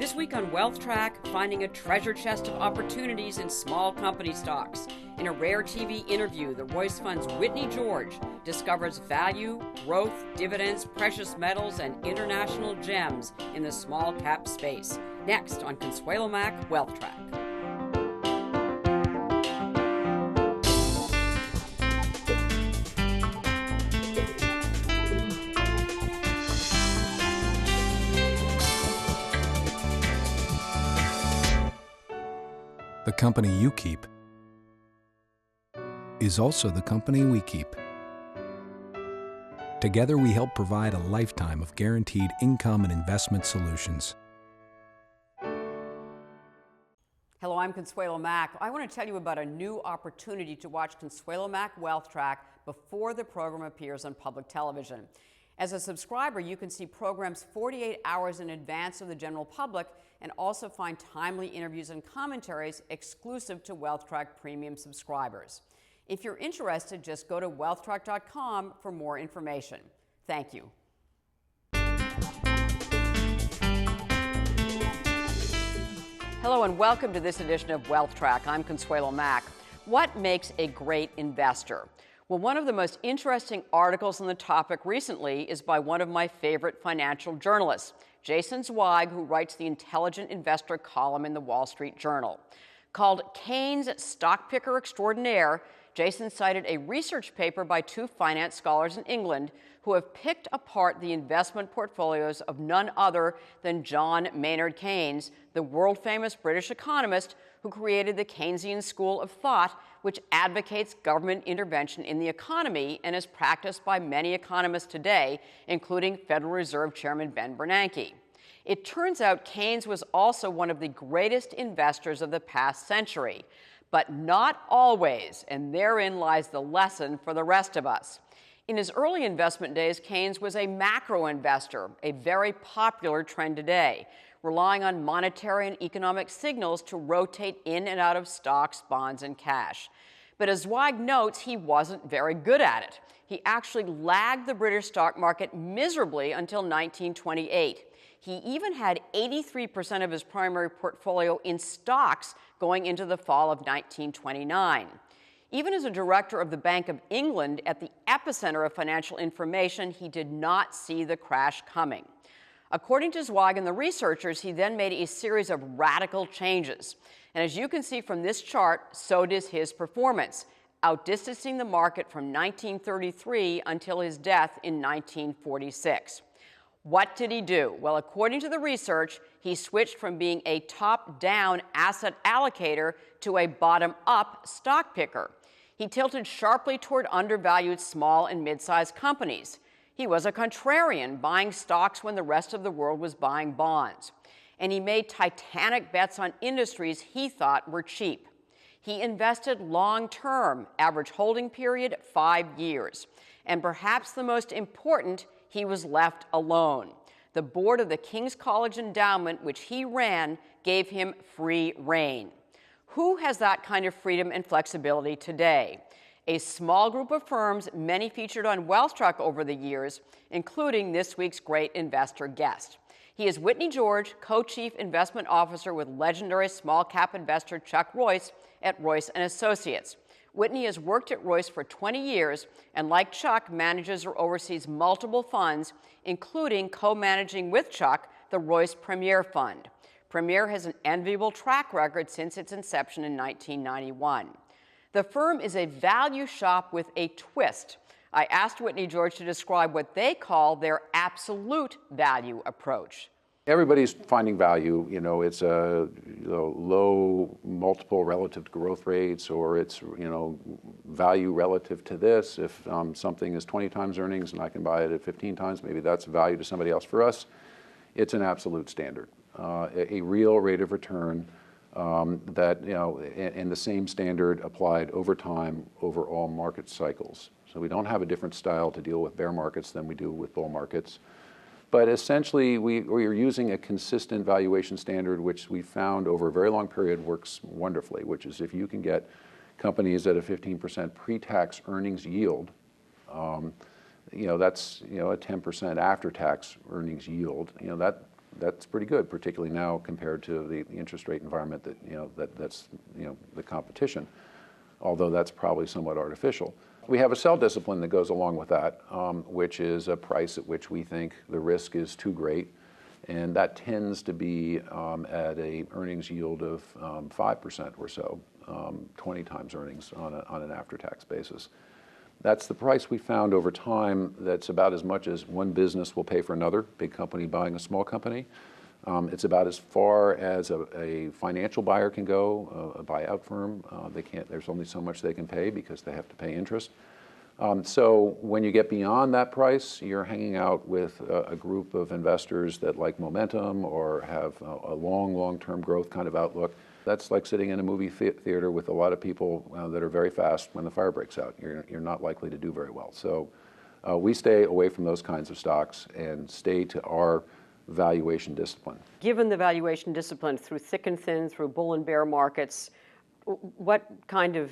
This week on Wealth Track, finding a treasure chest of opportunities in small company stocks. In a rare TV interview, the Royce Funds Whitney George discovers value, growth, dividends, precious metals, and international gems in the small cap space. Next on Consuelo Mack Wealth Track. The company you keep is also the company we keep. Together, we help provide a lifetime of guaranteed income and investment solutions. Hello, I'm Consuelo Mack. I want to tell you about a new opportunity to watch Consuelo Mack Wealth Track before the program appears on public television. As a subscriber, you can see programs 48 hours in advance of the general public and also find timely interviews and commentaries exclusive to Wealth Track Premium subscribers. If you're interested, just go to wealthtrack.com for more information. Thank you. Hello and welcome to this edition of Wealth Track. I'm Consuelo Mack. What makes a great investor? Well, one of the most interesting articles on the topic recently is by one of my favorite financial journalists, Jason Zweig, who writes the Intelligent Investor column in the Wall Street Journal. Called Keynes Stock Picker Extraordinaire, Jason cited a research paper by two finance scholars in England who have picked apart the investment portfolios of none other than John Maynard Keynes, the world-famous British economist who created the Keynesian school of thought, which advocates government intervention in the economy and is practiced by many economists today, including Federal Reserve Chairman Ben Bernanke. It turns out Keynes was also one of the greatest investors of the past century, but not always, and therein lies the lesson for the rest of us. In his early investment days, Keynes was a macro investor, a very popular trend today, relying on monetary and economic signals to rotate in and out of stocks, bonds, and cash. But as Zweig notes, he wasn't very good at it. He actually lagged the British stock market miserably until 1928. He even had 83% of his primary portfolio in stocks going into the fall of 1929. Even as a director of the Bank of England at the epicenter of financial information, he did not see the crash coming. According to Zweig and the researchers, he then made a series of radical changes. And as you can see from this chart, so does his performance, outdistancing the market from 1933 until his death in 1946. What did he do? Well, according to the research, he switched from being a top-down asset allocator to a bottom-up stock picker. He tilted sharply toward undervalued small and mid-sized companies. He was a contrarian, buying stocks when the rest of the world was buying bonds. And he made titanic bets on industries he thought were cheap. He invested long-term, average holding period 5 years. And perhaps the most important, he was left alone. The board of the King's College Endowment, which he ran, gave him free rein. Who has that kind of freedom and flexibility today? A small group of firms, many featured on Wealth Track over the years, including this week's great investor guest. He is Whitney George, co-chief investment officer with legendary small-cap investor Chuck Royce at Royce & Associates. Whitney has worked at Royce for 20 years and, like Chuck, manages or oversees multiple funds, including co-managing with Chuck the Royce Premier Fund. Premier has an enviable track record since its inception in 1991. The firm is a value shop with a twist. I asked Whitney George to describe what they call their absolute value approach. Everybody's finding value. It's a low multiple relative to growth rates, or it's value relative to this. If something is 20 times earnings and I can buy it at 15 times, maybe that's value to somebody else. For us, it's an absolute standard, a real rate of return that and the same standard applied over time over all market cycles. So we don't have a different style to deal with bear markets than we do with bull markets. But essentially, we are using a consistent valuation standard, which we found over a very long period works wonderfully, which is if you can get companies at a 15% pre-tax earnings yield, that's a 10% after-tax earnings yield. That that's pretty good, particularly now compared to the interest rate environment that's the competition, although that's probably somewhat artificial. We have a sell discipline that goes along with that, which is a price at which we think the risk is too great, and that tends to be at a earnings yield of 5% or so, 20 times earnings on an after-tax basis. That's the price we found over time. That's about as much as one business will pay for another, big company buying a small company. It's about as far as a financial buyer can go, a buyout firm. There's only so much they can pay because they have to pay interest. So when you get beyond that price, you're hanging out with a group of investors that like momentum or have a long-term growth kind of outlook. That's like sitting in a movie theater with a lot of people that are very fast when the fire breaks out. You're not likely to do very well. So we stay away from those kinds of stocks and stay to our valuation discipline. Given the valuation discipline through thick and thin, through bull and bear markets, what kind of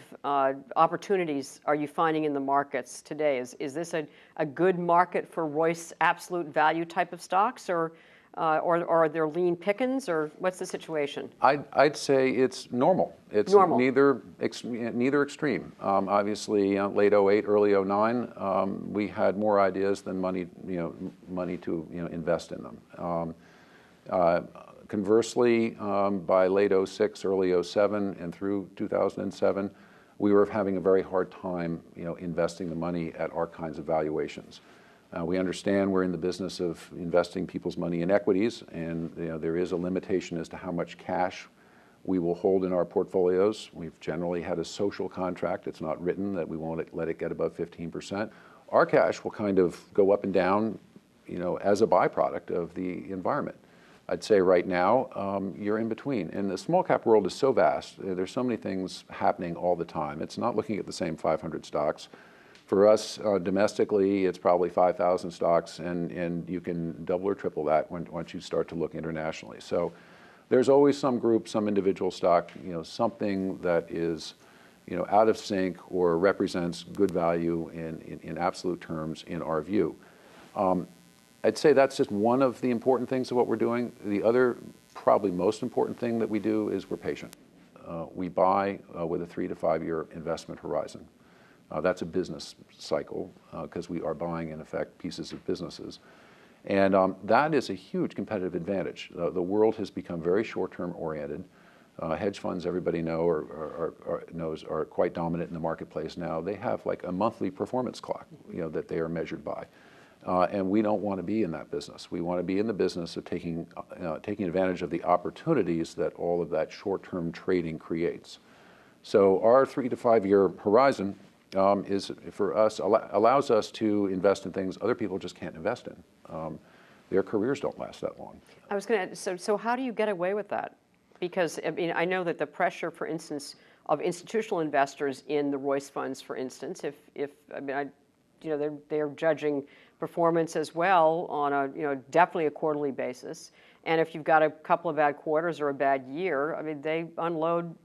opportunities are you finding in the markets today? Is this a good market for Royce absolute value type of stocks, or are there lean pickings, or what's the situation? I'd say it's normal. It's normal. Neither extreme. Obviously, late 08, early 09, we had more ideas than money to invest in them. Conversely, by late 06, early 07, and through 2007, we were having a very hard time, investing the money at our kinds of valuations. We understand we're in the business of investing people's money in equities, and there is a limitation as to how much cash we will hold in our portfolios. We've generally had a social contract. It's not written that we won't let it get above 15%. Our cash will kind of go up and down, as a byproduct of the environment. I'd say right now, you're in between. And the small cap world is so vast. There's so many things happening all the time. It's not looking at the same 500 stocks. For us, domestically, it's probably 5,000 stocks, and you can double or triple that once you start to look internationally. So there's always some group, some individual stock, something that is, out of sync or represents good value in absolute terms in our view. I'd say that's just one of the important things of what we're doing. The other, probably most important thing that we do is we're patient. We buy with a 3 to 5 year investment horizon. That's a business cycle because we are buying, in effect, pieces of businesses. And that is a huge competitive advantage. The world has become very short-term oriented. Hedge funds, everybody knows, are quite dominant in the marketplace now. They have like a monthly performance clock, that they are measured by. And we don't want to be in that business. We want to be in the business of taking advantage of the opportunities that all of that short-term trading creates. So our 3 to 5 year horizon is for us allows us to invest in things other people just can't invest in. Their careers don't last that long. I was going to. So how do you get away with that? Because I know that the pressure, for instance, of institutional investors in the Royce funds, for instance, they're judging performance as well on a definitely a quarterly basis. And if you've got a couple of bad quarters or a bad year, they unload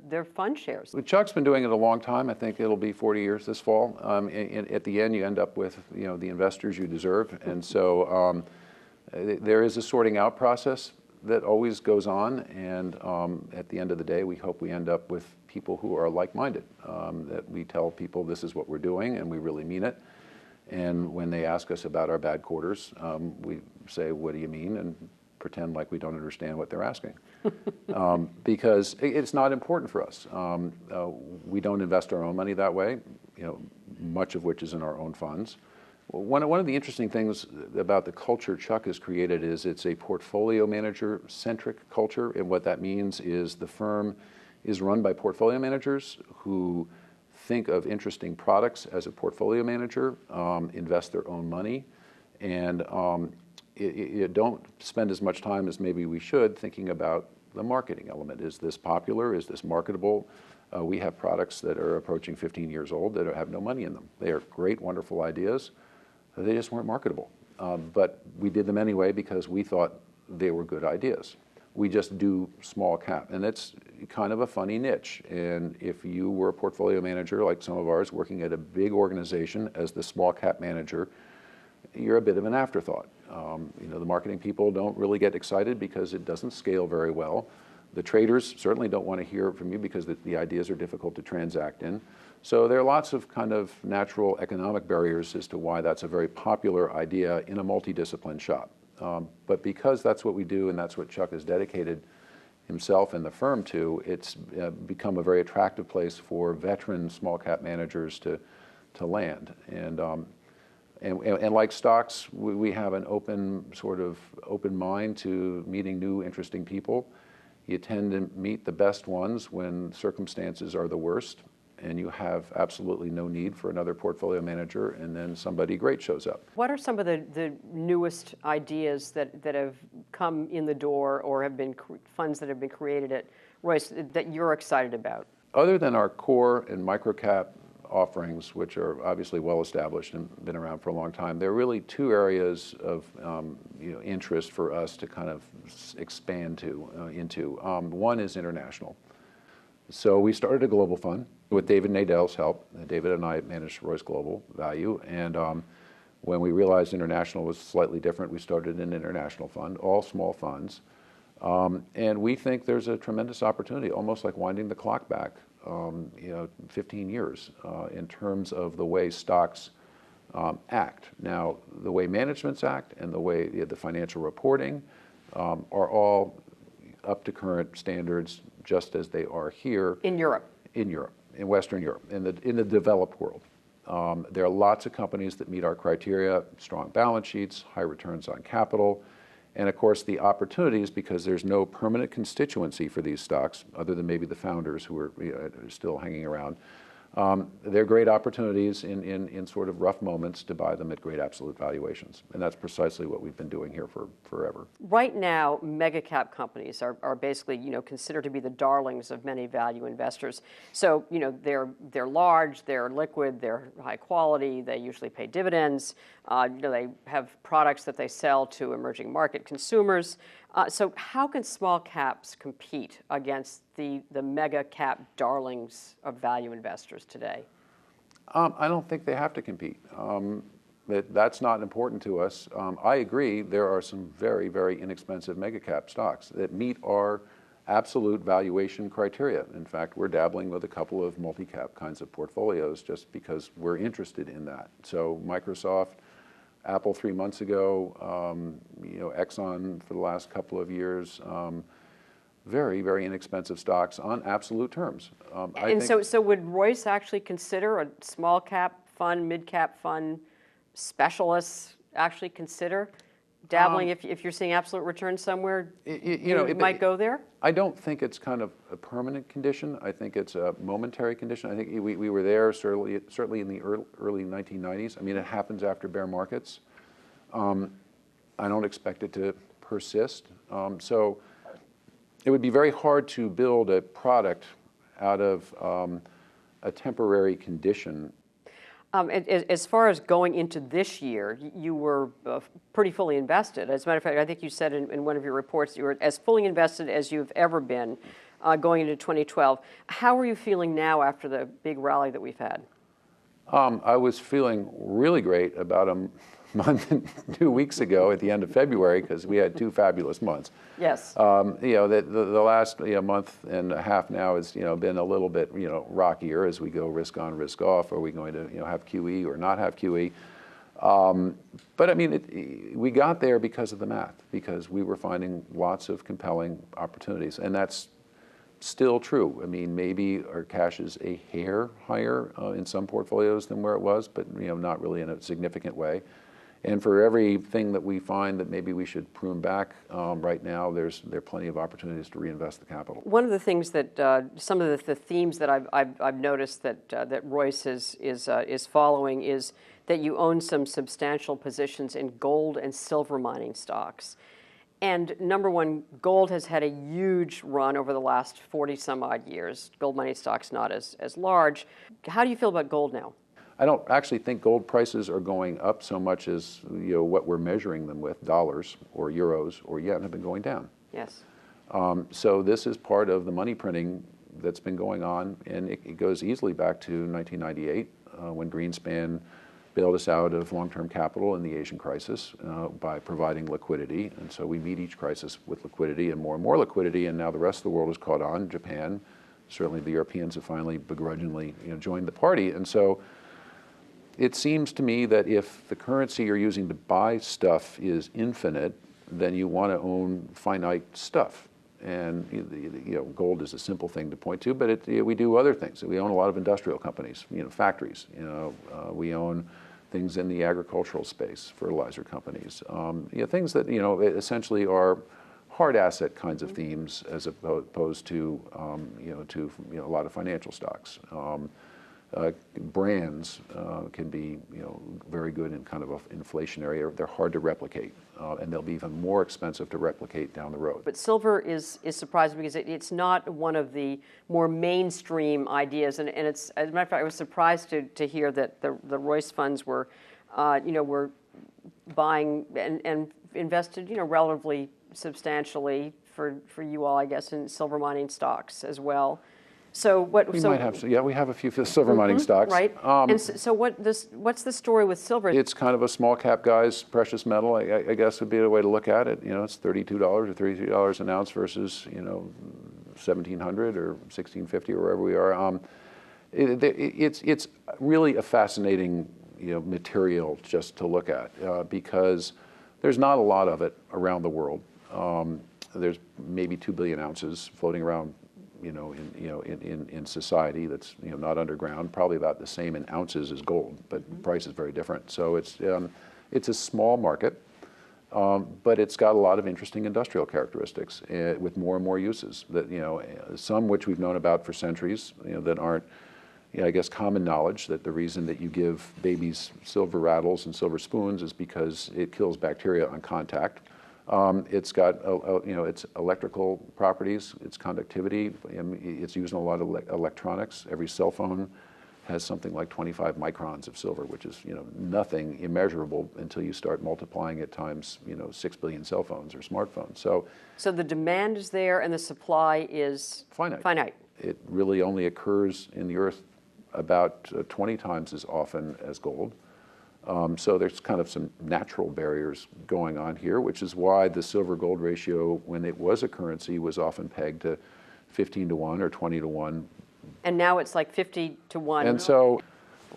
their fund shares. Chuck's been doing it a long time. I think it'll be 40 years this fall. And at the end, you end up with the investors you deserve. And so there is a sorting out process that always goes on. And at the end of the day, we hope we end up with people who are like-minded. That we tell people this is what we're doing, and we really mean it. And when they ask us about our bad quarters, we say, "What do you mean?" and pretend like we don't understand what they're asking, because it's not important for us. We don't invest our own money that way, much of which is in our own funds. One of the interesting things about the culture Chuck has created is it's a portfolio manager-centric culture, and what that means is the firm is run by portfolio managers who think of interesting products as a portfolio manager, invest their own money, and you don't spend as much time as maybe we should thinking about the marketing element. Is this popular? Is this marketable? We have products that are approaching 15 years old that have no money in them. They are great, wonderful ideas. They just weren't marketable. But we did them anyway because we thought they were good ideas. We just do small cap, and it's kind of a funny niche. And if you were a portfolio manager like some of ours working at a big organization as the small cap manager, you're a bit of an afterthought. The marketing people don't really get excited because it doesn't scale very well. The traders certainly don't want to hear from you because the ideas are difficult to transact in. So there are lots of kind of natural economic barriers as to why that's a very popular idea in a multidiscipline shop. But because that's what we do and that's what Chuck has dedicated himself and the firm to, it's become a very attractive place for veteran small cap managers to land. And like stocks, we have an open mind to meeting new, interesting people. You tend to meet the best ones when circumstances are the worst, and you have absolutely no need for another portfolio manager, and then somebody great shows up. What are some of the newest ideas that have come in the door or have been funds that have been created at Royce that you're excited about? Other than our core and microcap offerings, which are obviously well established and been around for a long time, there are really two areas of interest for us to kind of expand into. One is international. So we started a global fund with David Nadell's help. David and I managed Royce Global Value, and when we realized international was slightly different, we started an international fund, all small funds. And we think there's a tremendous opportunity, almost like winding the clock back 15 years in terms of the way stocks act. Now, the way managements act and the way the financial reporting are all up to current standards, just as they are here. In Europe. In Western Europe, in the developed world. There are lots of companies that meet our criteria: strong balance sheets, high returns on capital, and of course the opportunities, because there's no permanent constituency for these stocks other than maybe the founders who are still hanging around. They're great opportunities in sort of rough moments to buy them at great absolute valuations, and that's precisely what we've been doing here for forever. Right now, mega cap companies are basically considered to be the darlings of many value investors. So they're large, they're liquid, they're high quality, they usually pay dividends. They have products that they sell to emerging market consumers. So how can small caps compete against the mega cap darlings of value investors today? I don't think they have to compete. That's not important to us. I agree there are some very, very inexpensive mega cap stocks that meet our absolute valuation criteria. In fact, we're dabbling with a couple of multi-cap kinds of portfolios just because we're interested in that. So Microsoft, Apple 3 months ago, Exxon for the last couple of years, very, very inexpensive stocks on absolute terms. So would Royce actually consider a small cap fund, mid cap fund, specialists actually consider dabbling if you're seeing absolute returns somewhere? It might go there? I don't think it's kind of a permanent condition. I think it's a momentary condition. I think we were there certainly in the early 1990s. I mean, it happens after bear markets. I don't expect it to persist. So it would be very hard to build a product out of a temporary condition. As far as going into this year, you were pretty fully invested. As a matter of fact, I think you said in one of your reports you were as fully invested as you've ever been going into 2012. How are you feeling now after the big rally that we've had? I was feeling really great about a month and 2 weeks ago at the end of February because we had 2 fabulous months. Yes. The last month and a half now has been a little bit rockier as we go risk on, risk off. Are we going to have QE or not have QE? But I mean, we got there because of the math, because we were finding lots of compelling opportunities, and that's still true. I mean, maybe our cash is a hair higher in some portfolios than where it was, but not really in a significant way. And for everything that we find that maybe we should prune back right now, there are plenty of opportunities to reinvest the capital. One of the things that some of the themes that I've noticed that Royce is following is that you own some substantial positions in gold and silver mining stocks. And number one, gold has had a huge run over the last 40 some odd years. Gold mining stocks not as large. How do you feel about gold now? I don't actually think gold prices are going up so much as what we're measuring them with, dollars or euros or yen, have been going down. Yes. So this is part of the money printing that's been going on, and it goes easily back to 1998 when Greenspan bailed us out of long-term capital in the Asian crisis by providing liquidity. And so we meet each crisis with liquidity and more liquidity, and now the rest of the world has caught on. Japan, certainly the Europeans have finally begrudgingly joined the party. And so it seems to me that if the currency you're using to buy stuff is infinite, then you want to own finite stuff. And gold is a simple thing to point to, but we do other things. We own a lot of industrial companies, factories. We own things in the agricultural space, fertilizer companies. Things that essentially are hard asset kinds of themes, as opposed to a lot of financial stocks. Brands can be very good in kind of an inflationary. They're hard to replicate, and they'll be even more expensive to replicate down the road. But silver is surprising because it's not one of the more mainstream ideas, and it's, as a matter of fact, I was surprised to hear that the Royce funds were buying and invested relatively substantially for you all, I guess, in silver mining stocks as well. So what we might have? We have a few silver mining stocks, right? And so what's the story with silver? It's kind of a small cap guy's precious metal, I guess would be the way to look at it. It's $32 or $33 an ounce versus $1,700 or $1,650 or wherever we are. It's really a fascinating material just to look at because there's not a lot of it around the world. There's maybe 2 billion ounces floating around in society that's not underground, probably about the same in ounces as gold, but the price is very different. So it's a small market, but it's got a lot of interesting industrial characteristics with more and more uses that some which we've known about for centuries that aren't I guess common knowledge, that the reason that you give babies silver rattles and silver spoons is because it kills bacteria on contact. It's got, its electrical properties, its conductivity. It's used in a lot of electronics. Every cell phone has something like 25 microns of silver, which is, nothing immeasurable until you start multiplying it times, 6 billion cell phones or smartphones. So the demand is there and the supply is finite. It really only occurs in the earth about 20 times as often as gold. So there's kind of some natural barriers going on here, which is why the silver-gold ratio, when it was a currency, was often pegged to 15 to 1 or 20 to 1. And now it's like 50 to 1. And so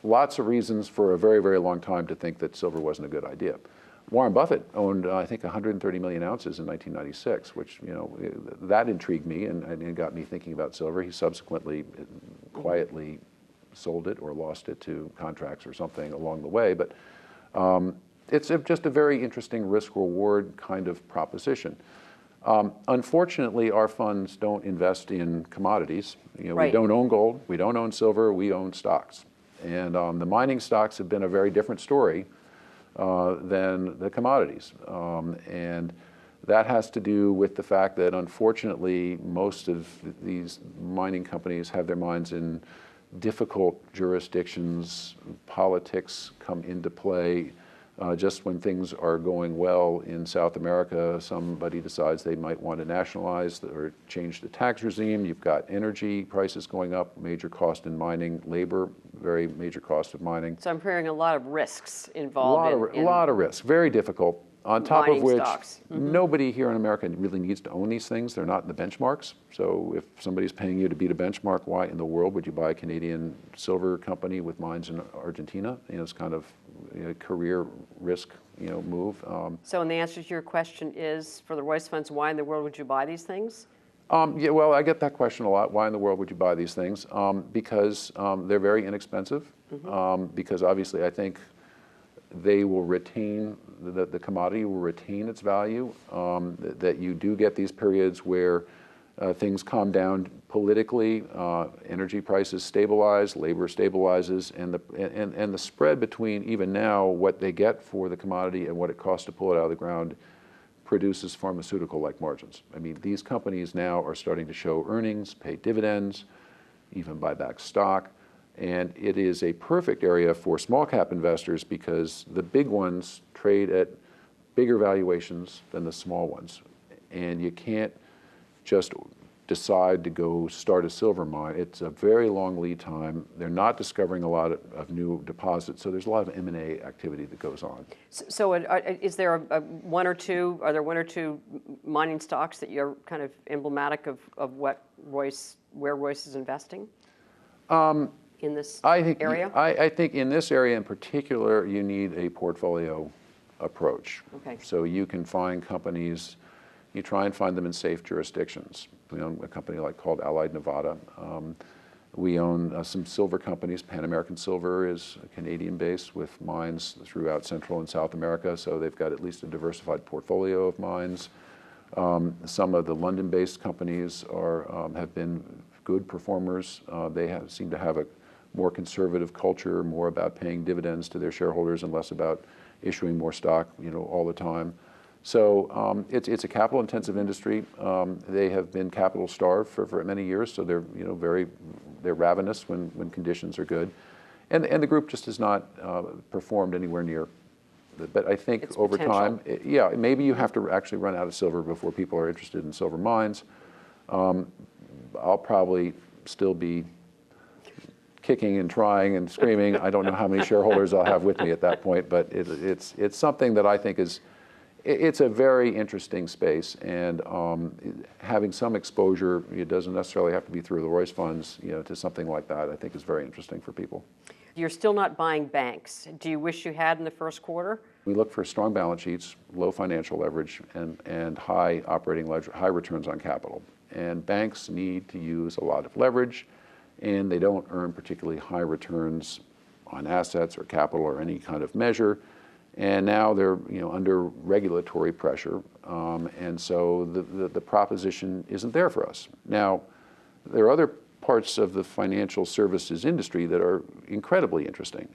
lots of reasons for a very, very long time to think that silver wasn't a good idea. Warren Buffett owned, I think, 130 million ounces in 1996, which, that intrigued me and it got me thinking about silver. He subsequently quietly sold it or lost it to contracts or something along the way. But it's just a very interesting risk-reward kind of proposition. Unfortunately, our funds don't invest in commodities. Right. We don't own gold, we don't own silver, we own stocks. And the mining stocks have been a very different story than the commodities. And that has to do with the fact that, unfortunately, most of these mining companies have their minds in difficult jurisdictions. Politics come into play. Just when things are going well in South America, somebody decides they might want to nationalize or change the tax regime. You've got energy prices going up, major cost in mining, labor, very major cost of mining. So I'm hearing a lot of risks involved. A lot of risk, very difficult. On top of which, stocks. Nobody here in America really needs to own these things. They're not in the benchmarks. So if somebody's paying you to beat a benchmark, why in the world would you buy a Canadian silver company with mines in Argentina? It's kind of a career risk, move. So, and the answer to your question is, for the Royce funds, why in the world would you buy these things? Yeah, well, I get that question a lot. Why in the world would you buy these things? Because they're very inexpensive. Because obviously, I think they will retain, the commodity will retain its value, that you do get these periods where things calm down politically, energy prices stabilize, labor stabilizes, and the spread between even now what they get for the commodity and what it costs to pull it out of the ground produces pharmaceutical-like margins. I mean, these companies now are starting to show earnings, pay dividends, even buy back stock. And it is a perfect area for small cap investors because the big ones trade at bigger valuations than the small ones. And you can't just decide to go start a silver mine, it's a very long lead time. They're not discovering a lot of new deposits, so there's a lot of M&A activity that goes on. So is there are there one or two mining stocks that you're kind of emblematic of where Royce is investing in this area? I think in this area in particular, you need a portfolio approach. Okay. So you can find companies, you try and find them in safe jurisdictions. We own a company called Allied Nevada. We own some silver companies. Pan American Silver is Canadian-based with mines throughout Central and South America, so they've got at least a diversified portfolio of mines. Some of the London-based companies have been good performers. They seem to have a more conservative culture, more about paying dividends to their shareholders and less about issuing more stock, all the time. So it's a capital-intensive industry. They have been capital-starved for many years, so they're they're ravenous when conditions are good, and the group just has not performed anywhere near. But I think It's over potential. time, yeah, maybe you have to actually run out of silver before people are interested in silver mines. I'll probably still be kicking and trying and screaming. I don't know how many shareholders I'll have with me at that point, but it's something that I think it's a very interesting space, and having some exposure, it doesn't necessarily have to be through the Royce Funds, to something like that, I think is very interesting for people. You're still not buying banks. Do you wish you had in the first quarter? We look for strong balance sheets, low financial leverage, and high operating leverage, high returns on capital. And banks need to use a lot of leverage, and they don't earn particularly high returns on assets or capital or any kind of measure. And now they're under regulatory pressure, and so the proposition isn't there for us. Now, there are other parts of the financial services industry that are incredibly interesting.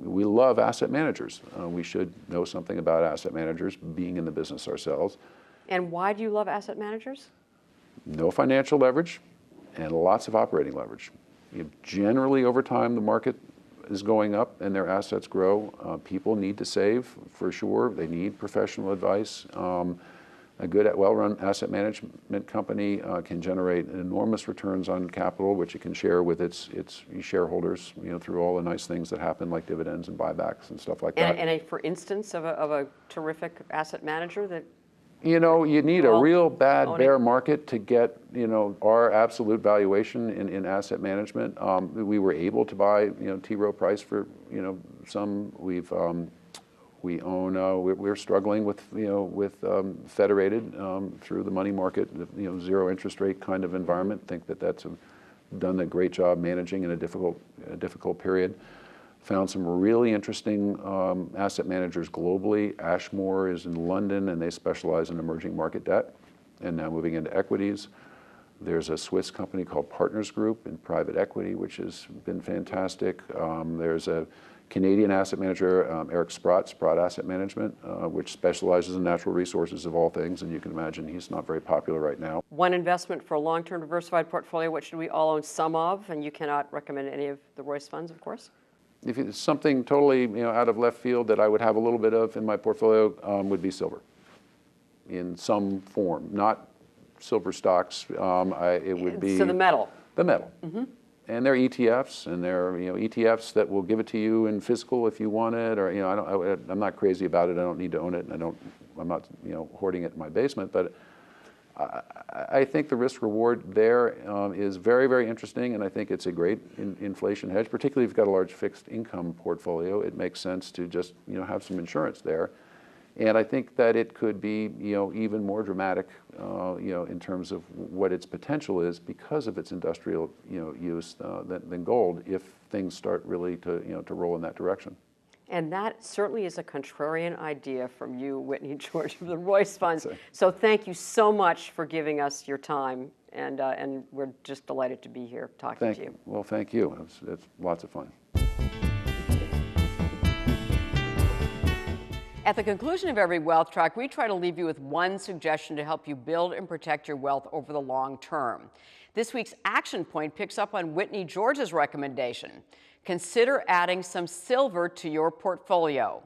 We love asset managers. We should know something about asset managers, being in the business ourselves. And why do you love asset managers? No financial leverage and lots of operating leverage. Generally, over time, the market is going up and their assets grow. People need to save, for sure. They need professional advice. A good, well-run asset management company can generate enormous returns on capital, which it can share with its shareholders, through all the nice things that happen, like dividends and buybacks and stuff like that. And for instance, of a terrific asset manager that. You need a real bad bear market to get, our absolute valuation in asset management. We were able to buy, T. Rowe Price for, some. We're struggling with Federated through the money market, zero interest rate kind of environment. Think that's done a great job managing in a difficult period. Found some really interesting asset managers globally. Ashmore is in London, and they specialize in emerging market debt, and now moving into equities. There's a Swiss company called Partners Group in private equity, which has been fantastic. There's a Canadian asset manager, Eric Sprott Asset Management, which specializes in natural resources of all things, and you can imagine he's not very popular right now. One investment for a long-term diversified portfolio, what should we all own some of? And you cannot recommend any of the Royce funds, of course. If it's something totally out of left field that I would have a little bit of in my portfolio, would be silver in some form, not silver stocks. It would be so the metal. The metal. Mm-hmm. And they're ETFs, and they're ETFs that will give it to you in physical if you want it, or I'm not crazy about it. I don't need to own it, and I'm not hoarding it in my basement. But I think the risk reward there is very, very interesting, and I think it's a great inflation hedge. Particularly if you've got a large fixed income portfolio, it makes sense to just have some insurance there. And I think that it could be even more dramatic in terms of what its potential is because of its industrial use than gold if things start really to roll in that direction. And that certainly is a contrarian idea from you, Whitney George, of the Royce Funds. So thank you so much for giving us your time, and we're just delighted to be here talking to you. Well, thank you. It's lots of fun. At the conclusion of every Wealth Track, we try to leave you with one suggestion to help you build and protect your wealth over the long term. This week's action point picks up on Whitney George's recommendation. Consider adding some silver to your portfolio.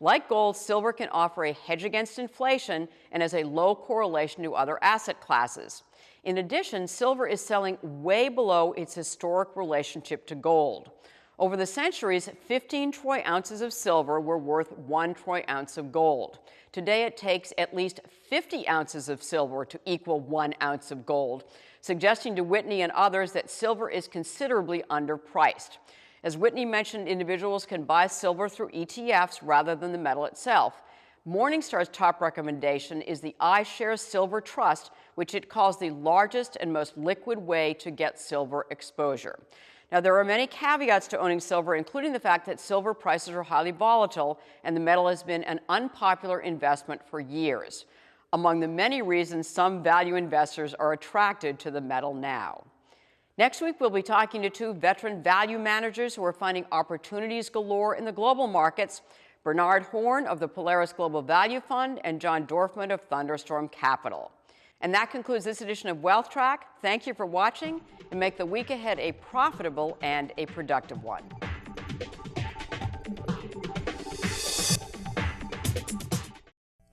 Like gold, silver can offer a hedge against inflation and has a low correlation to other asset classes. In addition, silver is selling way below its historic relationship to gold. Over the centuries, 15 troy ounces of silver were worth 1 troy ounce of gold. Today, it takes at least 50 ounces of silver to equal 1 ounce of gold, suggesting to Whitney and others that silver is considerably underpriced. As Whitney mentioned, individuals can buy silver through ETFs rather than the metal itself. Morningstar's top recommendation is the iShares Silver Trust, which it calls the largest and most liquid way to get silver exposure. Now, there are many caveats to owning silver, including the fact that silver prices are highly volatile and the metal has been an unpopular investment for years. Among the many reasons some value investors are attracted to the metal now. Next week, we'll be talking to two veteran value managers who are finding opportunities galore in the global markets, Bernard Horn of the Polaris Global Value Fund and John Dorfman of Thunderstorm Capital. And that concludes this edition of Wealth Track. Thank you for watching, and make the week ahead a profitable and a productive one.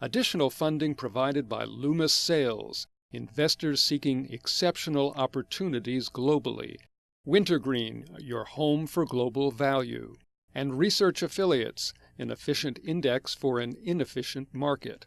Additional funding provided by Loomis Sales, investors seeking exceptional opportunities globally. Wintergreen, your home for global value. And Research Affiliates, an efficient index for an inefficient market.